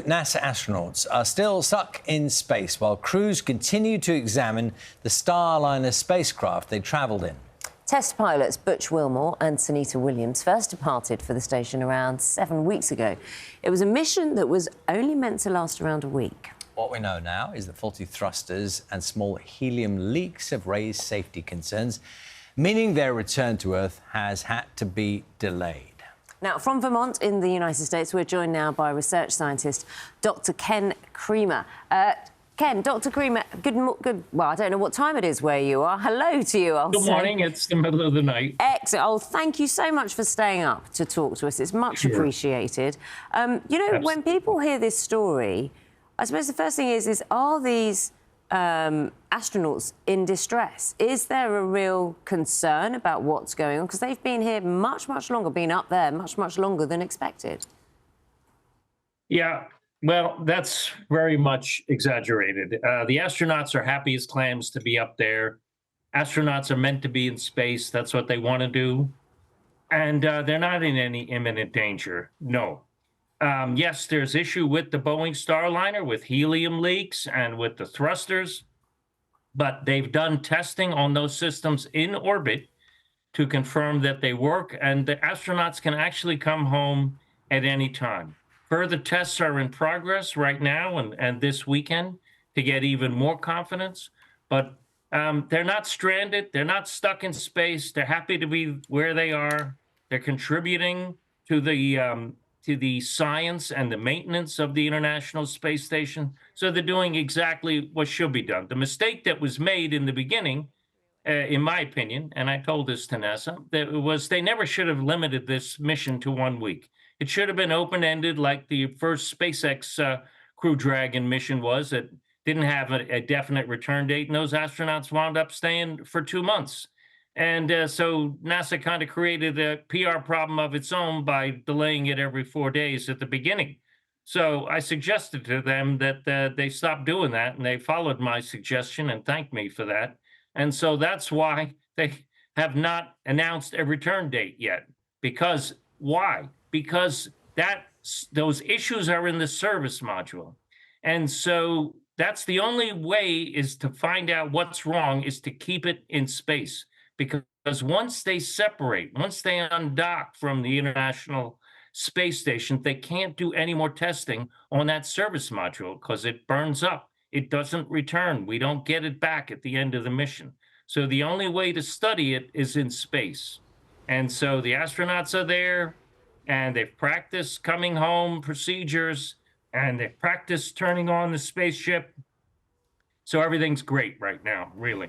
NASA astronauts are still stuck in space while crews continue to examine the Starliner spacecraft they travelled in. Test pilots Butch Wilmore and Sunita Williams first departed for the station around 7 weeks ago. It was a mission that was only meant to last around a week. What we know now is that faulty thrusters and small helium leaks have raised safety concerns, meaning their return to Earth has had to be delayed. Now, from Vermont in the United States, we're joined now by research scientist Dr. Ken Kremer. Ken, Dr. Kremer, well, I don't know what time it is where you are. Hello to you, I'll say. Good morning. It's the middle of the night. Excellent. Oh, thank you so much for staying up to talk to us. It's much appreciated. When people hear this story, I suppose the first thing is are these astronauts in distress? Is there a real concern about what's going on? Because they've been here much, much longer, been up there much, much longer than expected. Yeah, well, that's very much exaggerated. The astronauts are happy as clams to be up there. Astronauts are meant to be in space. That's what they want to do. And they're not in any imminent danger, no. Yes, there's issue with the Boeing Starliner, with helium leaks and with the thrusters, but they've done testing on those systems in orbit to confirm that they work, and the astronauts can actually come home at any time. Further tests are in progress right now and this weekend to get even more confidence, but they're not stranded. They're not stuck in space. They're happy to be where they are. They're contributing to the science and the maintenance of the International Space Station. So they're doing exactly what should be done. The mistake that was made in the beginning, in my opinion, and I told this to NASA, that was they never should have limited this mission to 1 week. It should have been open-ended like the first SpaceX Crew Dragon mission was. That didn't have a definite return date, and those astronauts wound up staying for 2 months. And so NASA kind of created a PR problem of its own by delaying it every 4 days at the beginning. So I suggested to them that they stop doing that, and they followed my suggestion and thanked me for that. And so that's why they have not announced a return date yet. Because why? Because those issues are in the service module. And so that's the only way is to find out what's wrong is to keep it in space. Because once they separate, once they undock from the International Space Station, they can't do any more testing on that service module because it burns up. It doesn't return. We don't get it back at the end of the mission. So the only way to study it is in space. And so the astronauts are there, and they've practiced coming home procedures, and they've practiced turning on the spaceship. So everything's great right now, really.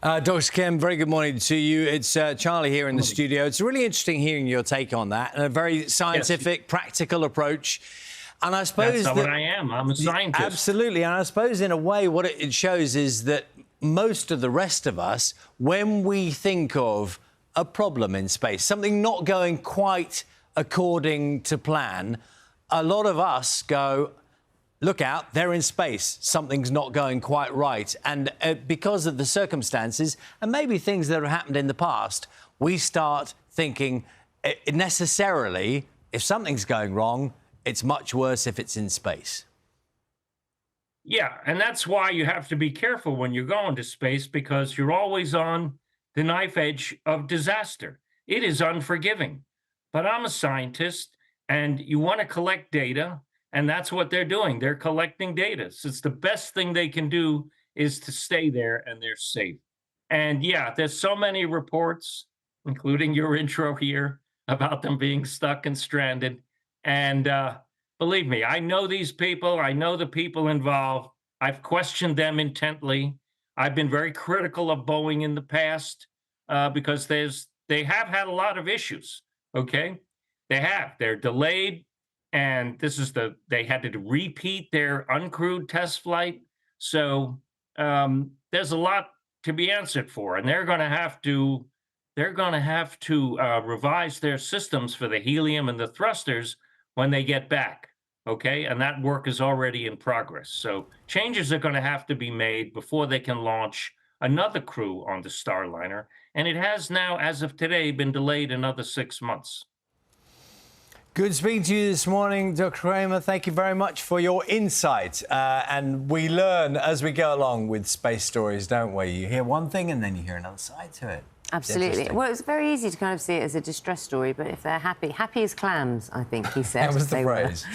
Dr. Kim, very good morning to you. It's Charlie here in the studio. It's really interesting hearing your take on that, and a very scientific, practical approach. And I suppose that's what I am. I'm a scientist. Absolutely. And I suppose in a way what it shows is that most of the rest of us, when we think of a problem in space, something not going quite according to plan, a lot of us go, look out, they're in space. Something's not going quite right. And because of the circumstances and maybe things that have happened in the past, we start thinking necessarily if something's going wrong, it's much worse if it's in space. Yeah, and that's why you have to be careful when you're going to space, because you're always on the knife edge of disaster. It is unforgiving. But I'm a scientist, and you want to collect data, and that's what they're doing. They're collecting data. So it's the best thing they can do is to stay there, and they're safe. And yeah, there's so many reports, including your intro here, about them being stuck and stranded. And believe me, I know these people. I know the people involved. I've questioned them intently. I've been very critical of Boeing in the past because they have had a lot of issues, okay? They have. They're delayed, and they had to repeat their uncrewed test flight. So there's a lot to be answered for, and they're going to have to revise their systems for the helium and the thrusters when they get back, okay? And that work is already in progress. So changes are going to have to be made before they can launch another crew on the Starliner. And it has now, as of today, been delayed another 6 months. Good speaking to you this morning, Dr. Kremer. Thank you very much for your insight. And we learn as we go along with space stories, don't we? You hear one thing and then you hear another side to it. Absolutely. Well, it's very easy to kind of see it as a distress story, but if they're happy as clams, I think he said. That was the phrase.